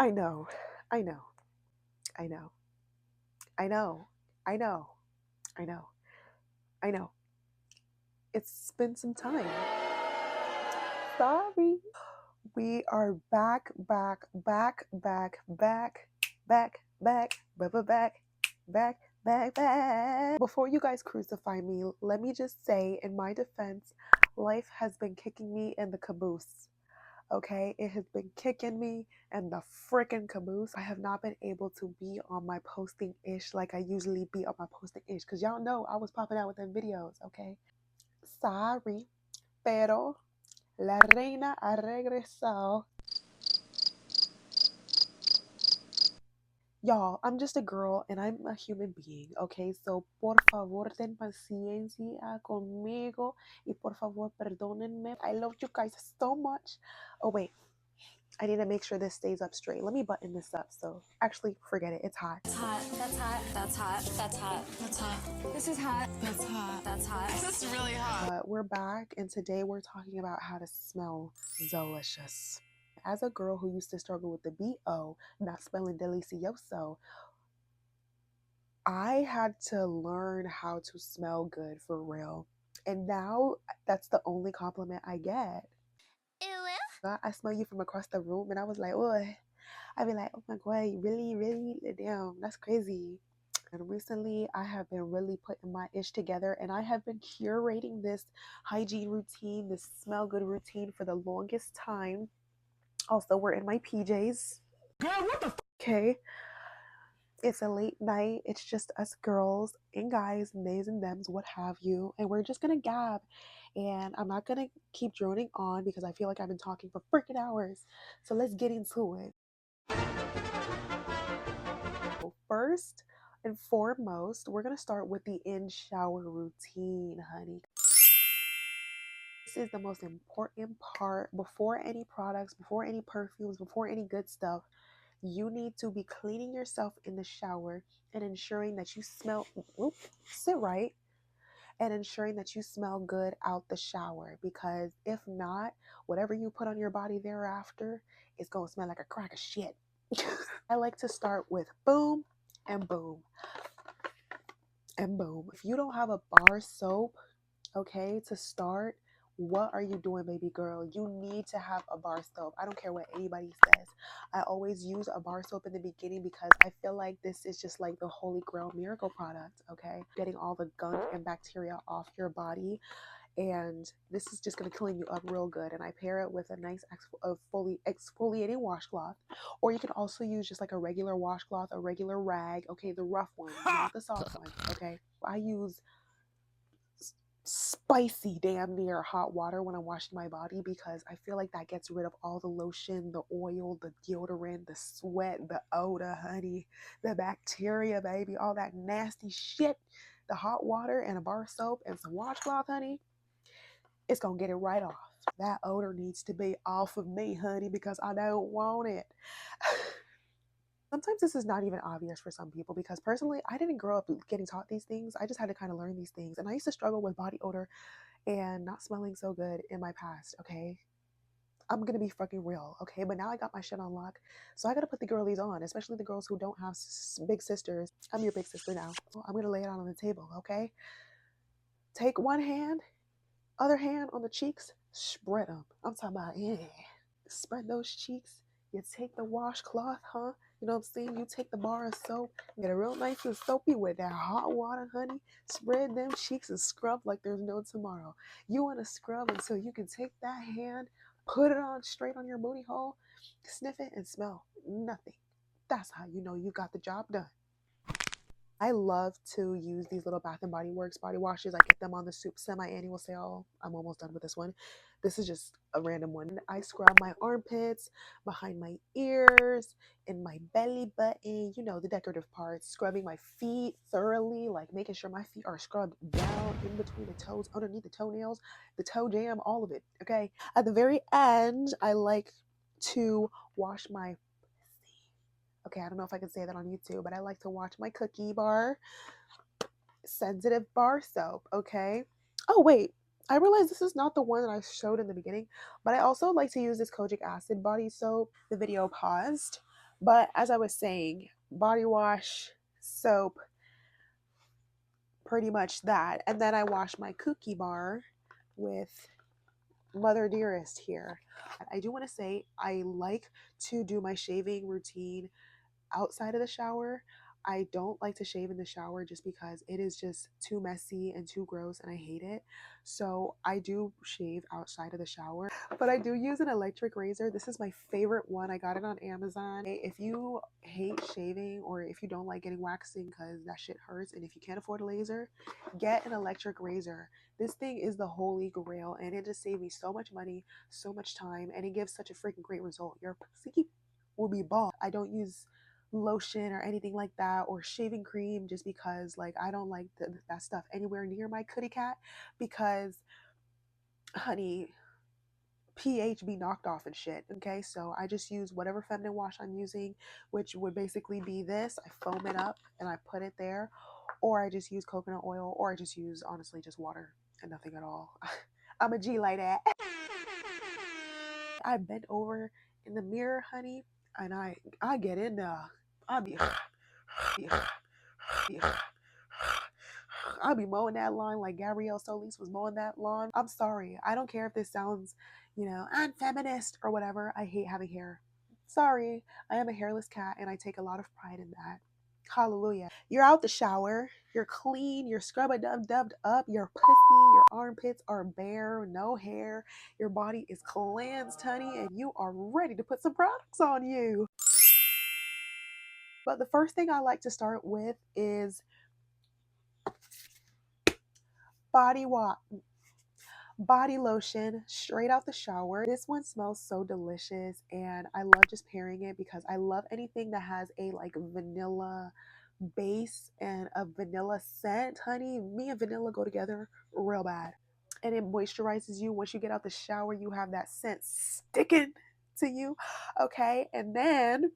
I know, I know, I know, I know, I know, I know, I know. It's been some time. Sorry. We are back, back, back, back, back, back, back, back, back, back, back, back. Before you guys crucify me, let me just say, in my defense, life has been kicking me in the caboose. Okay, it has been kicking me in the freaking caboose. I have not been able to be on my posting ish like I usually be on my posting ish because y'all know I was popping out with them videos. Okay, sorry, pero la reina ha regresado. Y'all, I'm just a girl and I'm a human being, okay? So, por favor, ten paciencia conmigo y por favor, perdónenme. I love you guys so much. Oh, wait. I need to make sure this stays up straight. Let me button this up. So, actually, forget it. It's hot. It's hot. That's hot. That's hot. That's hot. That's hot. This is hot. That's hot. That's hot. This is really hot. We're back, and today we're talking about how to smell delicious. As a girl who used to struggle with the BO, not smelling delicioso, I had to learn how to smell good for real. And now that's the only compliment I get. Ew. I smell you from across the room, and I was like, oh, I'd be like, oh my God, you really, really, damn, that's crazy. And recently, I have been really putting my ish together, and I have been curating this hygiene routine, this smell good routine for the longest time. Also, we're in my PJs. Girl, what the Okay. It's a late night. It's just us girls and guys, and theys and thems, what have you. And we're just gonna gab. And I'm not gonna keep droning on because I feel like I've been talking for freaking hours. So let's get into it. First and foremost, we're gonna start with the in-shower routine, honey. This is the most important part. Before any products, before any perfumes, before any good stuff, you need to be cleaning yourself in the shower and ensuring that you smell, sit right, and ensuring that you smell good out the shower. Because if not, whatever you put on your body thereafter is going to smell like a crack of shit. I like to start with boom and boom and boom. If you don't have a bar soap, okay, to start, what are you doing, baby girl? You need to have a bar soap. I don't care what anybody says. I always use a bar soap in the beginning because I feel like this is just like the holy grail miracle product, okay? Getting all the gunk and bacteria off your body. And this is just going to clean you up real good. And I pair it with a nice fully exfoliating washcloth. Or you can also use just like a regular washcloth, a regular rag, okay? The rough one, not the soft one, okay? I use spicy damn near hot water when I'm washing my body because I feel like that gets rid of all the lotion, the oil, the deodorant, the sweat, the odor, honey, the bacteria, baby, all that nasty shit. The hot water and a bar soap and some washcloth, honey, it's gonna get it right off. That odor needs to be off of me, honey, because I don't want it. Sometimes this is not even obvious for some people because personally, I didn't grow up getting taught these things. I just had to kind of learn these things. And I used to struggle with body odor and not smelling so good in my past, okay? I'm gonna be fucking real, okay? But now I got my shit on lock. So I gotta put the girlies on, especially the girls who don't have big sisters. I'm your big sister now. Well, I'm gonna lay it out on the table, okay? Take one hand, other hand on the cheeks, spread them. I'm talking about, yeah. Spread those cheeks. You take the washcloth, huh? You know what I'm saying? You take the bar of soap, get it real nice and soapy with that hot water, honey. Spread them cheeks and scrub like there's no tomorrow. You want to scrub until you can take that hand, put it on straight on your booty hole, sniff it, and smell nothing. That's how you know you got the job done. I love to use these little Bath & Body Works body washes. I get them on the Soup semi-annual sale. I'm almost done with this one. This is just a random one. I scrub my armpits, behind my ears, in my belly button, you know, the decorative parts, scrubbing my feet thoroughly, like making sure my feet are scrubbed down in between the toes, underneath the toenails, the toe jam, all of it, okay? At the very end, I like to wash my okay, I don't know if I can say that on YouTube, but I like to watch my cookie bar sensitive bar soap, okay? Oh, wait, I realized this is not the one that I showed in the beginning, but I also like to use this kojic acid body soap. The video paused, But as I was saying, body wash, soap, pretty much that. And then I wash my cookie bar with Mother Dearest here. I do want to say I like to do my shaving routine outside of the shower. I don't like to shave in the shower just because it is just too messy and too gross and I hate it. So I do shave outside of the shower, but I do use an electric razor. This is my favorite one. I got it on Amazon. If you hate shaving or if you don't like getting waxing because that shit hurts, and if you can't afford a laser, get an electric razor. This thing is the holy grail and it just saved me so much money, so much time, and it gives such a freaking great result. Your pussy will be bald. I don't use lotion or anything like that or shaving cream just because like I don't like that stuff anywhere near my kitty cat because honey, pH be knocked off and shit. Okay, so I just use whatever feminine wash I'm using, which would basically be this. I foam it up and I put it there, or I just use coconut oil, or I just use honestly just water and nothing at all. I'm a G like that. I bend over in the mirror, honey, and I get in there. I be I'll be mowing that lawn like Gabrielle Solis was mowing that lawn. I'm sorry. I don't care if this sounds, unfeminist or whatever. I hate having hair. Sorry. I am a hairless cat and I take a lot of pride in that. Hallelujah. You're out the shower. You're clean. You're scrub dubbed up. Your pussy, your armpits are bare, no hair. Your body is cleansed, honey, and you are ready to put some products on you. But the first thing I like to start with is body wash. Body lotion straight out the shower. This one smells so delicious and I love just pairing it because I love anything that has a like vanilla base and a vanilla scent. Honey, me and vanilla go together real bad. And it moisturizes you. Once you get out the shower, you have that scent sticking to you. Okay, and then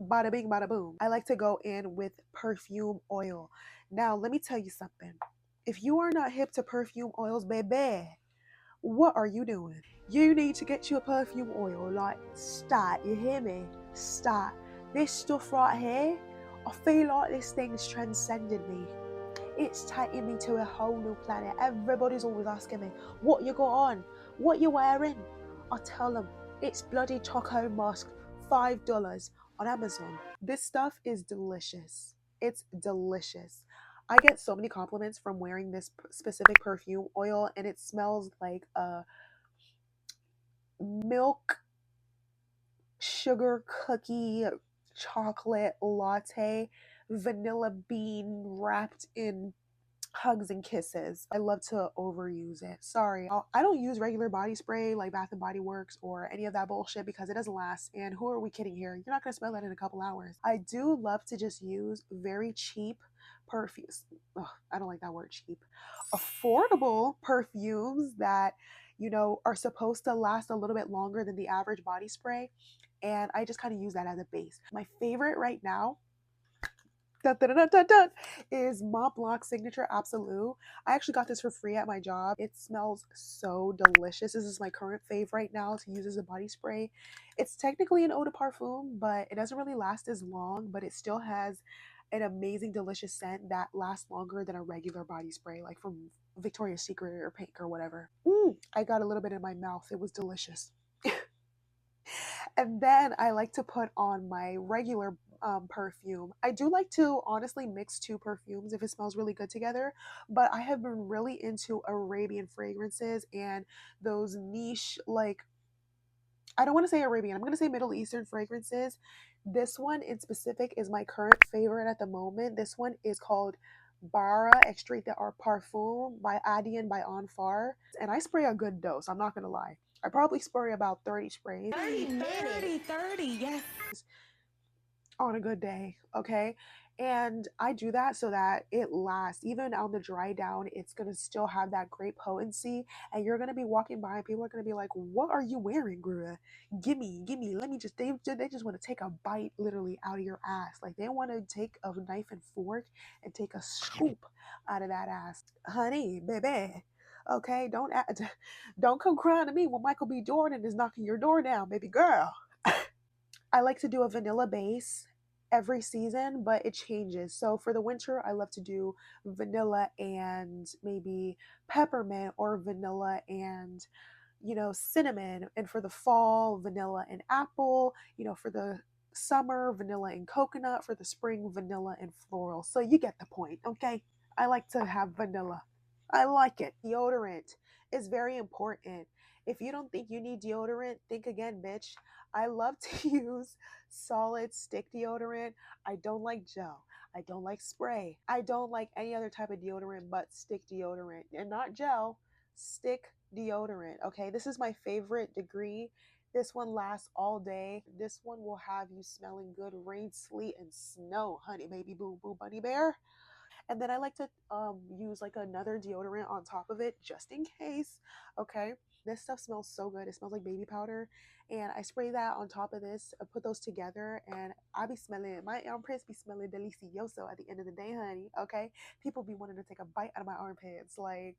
bada bing, bada boom. I like to go in with perfume oil. Now, let me tell you something. If you are not hip to perfume oils, baby, what are you doing? You need to get you a perfume oil. Like, start. You hear me? Start. This stuff right here, I feel like this thing's transcended me. It's taking me to a whole new planet. Everybody's always asking me, what you got on? What you wearing? I tell them, it's bloody taco mask, $5 on Amazon. This stuff is delicious. It's delicious. I get so many compliments from wearing this specific perfume oil, and it smells like a milk sugar cookie chocolate latte vanilla bean wrapped in hugs and kisses. I love to overuse it. Sorry, I don't use regular body spray like Bath and Body Works or any of that bullshit because it doesn't last. And who are we kidding here? You're not gonna smell that in a couple hours. I do love to just use very cheap perfumes. Ugh, I don't like that word cheap. Affordable perfumes that are supposed to last a little bit longer than the average body spray. And I just kind of use that as a base. My favorite right now dun, dun, dun, dun, dun, is Mont Blanc Signature Absolute. I actually got this for free at my job. It smells so delicious. This is my current fave right now to use as a body spray. It's technically an eau de parfum, but it doesn't really last as long, but it still has an amazing, delicious scent that lasts longer than a regular body spray, like from Victoria's Secret or Pink or whatever. I got a little bit in my mouth. It was delicious. And then I like to put on my regular perfume. I do like to honestly mix two perfumes if it smells really good together, but I have been really into Arabian fragrances and those niche, like, I don't want to say Arabian, I'm going to say Middle Eastern fragrances. This one in specific is my current favorite at the moment. This one is called Bara Extrait d'Art Parfum by Adien by Anfar. And I spray a good dose, I'm not going to lie. I probably spray about 30 sprays. 30, yes. On a good day, okay? And I do that so that it lasts. Even on the dry down, it's gonna still have that great potency. And you're gonna be walking by and people are gonna be like, what are you wearing, Grua? Gimme, let me just, they just wanna take a bite literally out of your ass. Like they wanna take a knife and fork and take a scoop out of that ass. Honey, baby. Okay, don't come crying to me when Michael B. Jordan is knocking your door down, baby girl. I like to do a vanilla base every season, but it changes. So for the winter, I love to do vanilla and maybe peppermint, or vanilla and cinnamon. And for the fall, vanilla and apple. For the summer, vanilla and coconut. For the spring, vanilla and floral. So you get the point, okay? I like to have vanilla. I like it. Deodorant is very important. If you don't think you need deodorant, think again, bitch. I love to use solid stick deodorant. I don't like gel. I don't like spray. I don't like any other type of deodorant but stick deodorant. And not gel, stick deodorant. Okay, this is my favorite degree. This one lasts all day. This one will have you smelling good, rain, sleet, and snow, honey, baby, boo, boo, bunny bear. And then I like to use like another deodorant on top of it just in case. Okay, this stuff smells so good. It smells like baby powder, and I spray that on top of this. I put those together, and I be smelling, my armpits be smelling delicioso at the end of the day, honey. Okay, people be wanting to take a bite out of my armpits, like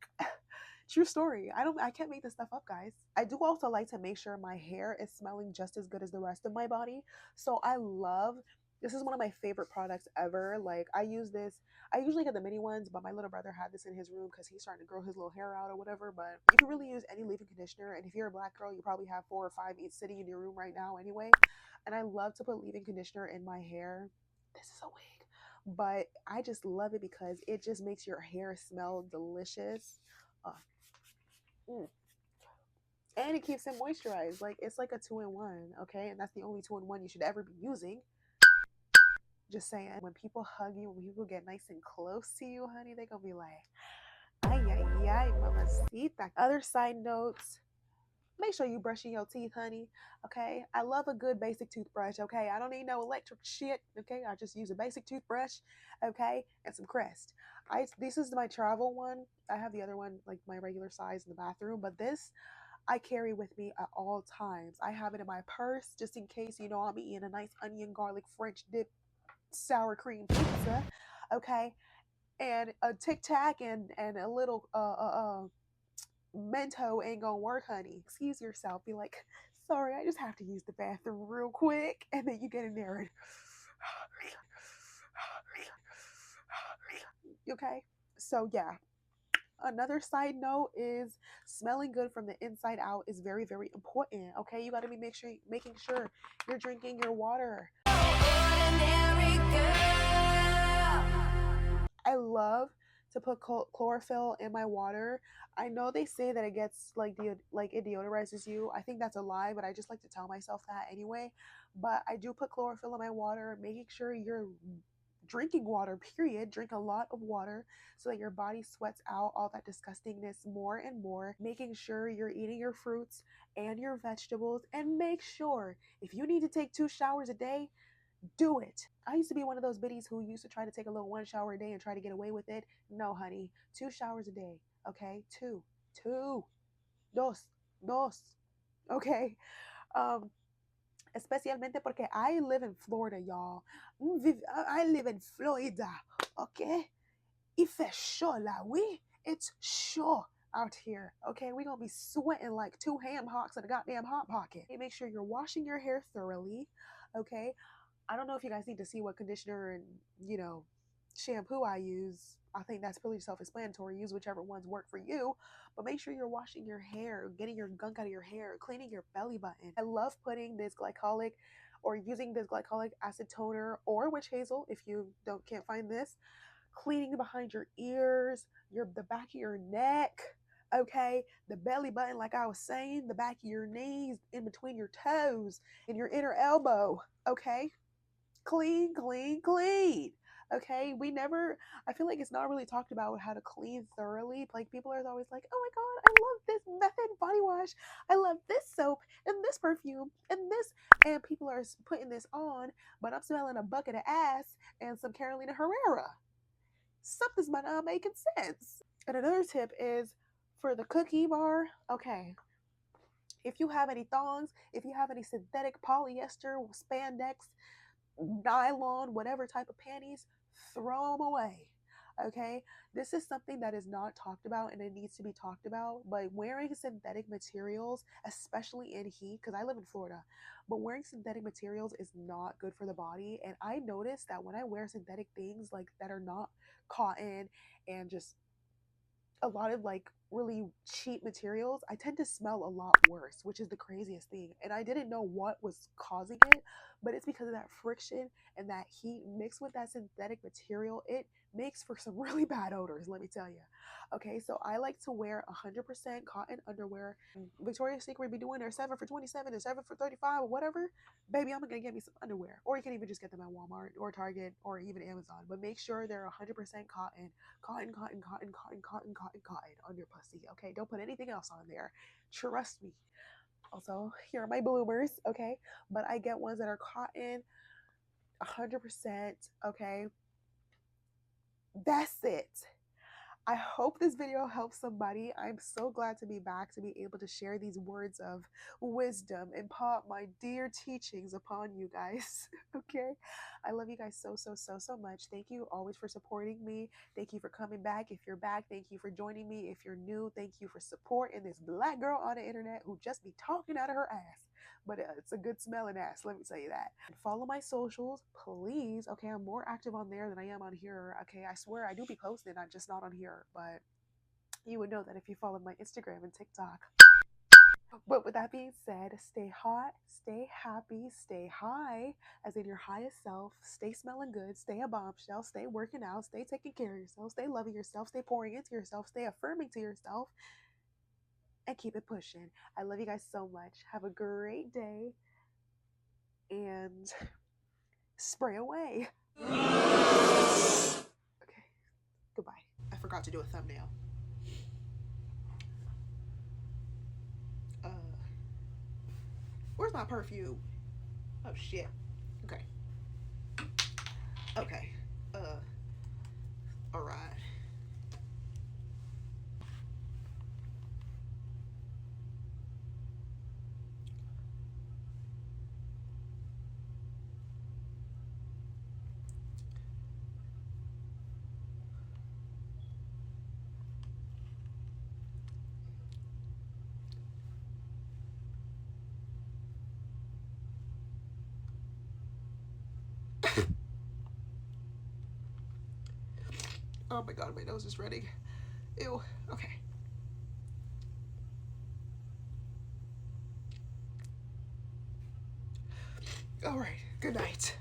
true story. I can't make this stuff up, guys. I do also like to make sure my hair is smelling just as good as the rest of my body. So I love, this is one of my favorite products ever. Like I use this, I usually get the mini ones, but my little brother had this in his room because he's starting to grow his little hair out or whatever. But you can really use any leave-in conditioner, and if you're a black girl, you probably have 4 or 5 each sitting in your room right now anyway. And I love to put leave-in conditioner in my hair. This is a wig, but I just love it because it just makes your hair smell delicious. Uh, mm. And it keeps it moisturized. Like it's like a two-in-one, okay? And that's the only two-in-one you should ever be using. Just saying, when people hug you, when people get nice and close to you, honey, they gonna be like, ay, ay, ay, mamacita. Other side notes, make sure you brushing your teeth, honey. Okay, I love a good basic toothbrush. Okay, I don't need no electric shit. Okay, I just use a basic toothbrush. Okay, and some Crest. This is my travel one. I have the other one, like my regular size, in the bathroom, but this I carry with me at all times. I have it in my purse just in case, I'm eating a nice onion garlic French dip sour cream pizza, okay, and a Tic Tac and a little Mento ain't gonna work, honey. Excuse yourself. Be like, sorry, I just have to use the bathroom real quick, and then you get in there and okay. So yeah. Another side note is smelling good from the inside out is very, very important. Okay, you got to be making sure you're drinking your water. I love to put chlorophyll in my water. I know they say that it gets like it deodorizes you. I think that's a lie, but I just like to tell myself that anyway. But I do put chlorophyll in my water, making sure you're drinking water, period. Drink a lot of water so that your body sweats out all that disgustingness more and more. Making sure you're eating your fruits and your vegetables, and make sure if you need to take 2 showers a day, do it. I used to be one of those biddies who used to try to take a little 1 shower a day and try to get away with it. No, honey, 2 showers a day. Okay, two, dos. Okay, um, especialmente porque I live in Florida, y'all. I live in Florida. Okay, if it's sure, la we, it's sure out here. Okay, we gonna be sweating like 2 ham hocks in a goddamn hot pocket. Hey, make sure you're washing your hair thoroughly. Okay, I don't know if you guys need to see what conditioner and, shampoo I use. I think that's pretty self-explanatory. Use whichever ones work for you. But make sure you're washing your hair, getting your gunk out of your hair, cleaning your belly button. I love putting this glycolic or using this glycolic acid toner or witch hazel if you can't find this. Cleaning behind your ears, the back of your neck, okay, the belly button, like I was saying, the back of your knees, in between your toes, and your inner elbow, okay? Clean, clean, clean. Okay, I feel like it's not really talked about how to clean thoroughly. Like, people are always like, oh my god, I love this Method body wash. I love this soap and this perfume and this. And people are putting this on, but I'm smelling a bucket of ass and some Carolina Herrera. Something's not making sense. And another tip is for the cookie bar, okay, if you have any thongs, if you have any synthetic polyester, spandex, nylon, whatever type of panties, throw them away. Okay, this is something that is not talked about and it needs to be talked about. But wearing synthetic materials, especially in heat, because I live in Florida, but wearing synthetic materials is not good for the body. And I noticed that when I wear synthetic things like that are not cotton and just a lot of like really cheap materials, I tend to smell a lot worse, which is the craziest thing. And I didn't know what was causing it, but it's because of that friction and that heat mixed with that synthetic material. It makes for some really bad odors, let me tell you. Okay, so I like to wear 100% cotton underwear. Victoria's Secret be doing their 7 for 27 and 7 for 35 or whatever. Baby, I'm gonna get me some underwear. Or you can even just get them at Walmart or Target or even Amazon. But make sure they're 100% cotton. Cotton, cotton, cotton, cotton, cotton, cotton, cotton on your pussy. Okay, don't put anything else on there. Trust me. Also, here are my bloomers. Okay, but I get ones that are cotton, 100%. Okay, that's it. I hope this video helps somebody. I'm so glad to be back to be able to share these words of wisdom, impart my dear teachings upon you guys. Okay? I love you guys so, so, so, so much. Thank you always for supporting me. Thank you for coming back. If you're back, thank you for joining me. If you're new, thank you for supporting this black girl on the internet who just be talking out of her ass. But it's a good smelling ass, let me tell you that. Follow my socials, please. Okay, I'm more active on there than I am on here. Okay, I swear I do be posting, I'm just not on here. But you would know that if you follow my Instagram and TikTok. But with that being said, stay hot, stay happy, stay high, as in your highest self. Stay smelling good, stay a bombshell, stay working out, stay taking care of yourself, stay loving yourself, stay pouring into yourself, stay affirming to yourself, and keep it pushing. I love you guys so much. Have a great day and spray away. Okay, goodbye. I forgot to do a thumbnail. Where's my perfume? Oh shit. Okay. Okay. All right. Oh my god, my nose is running. Ew. Okay. All right. Good night.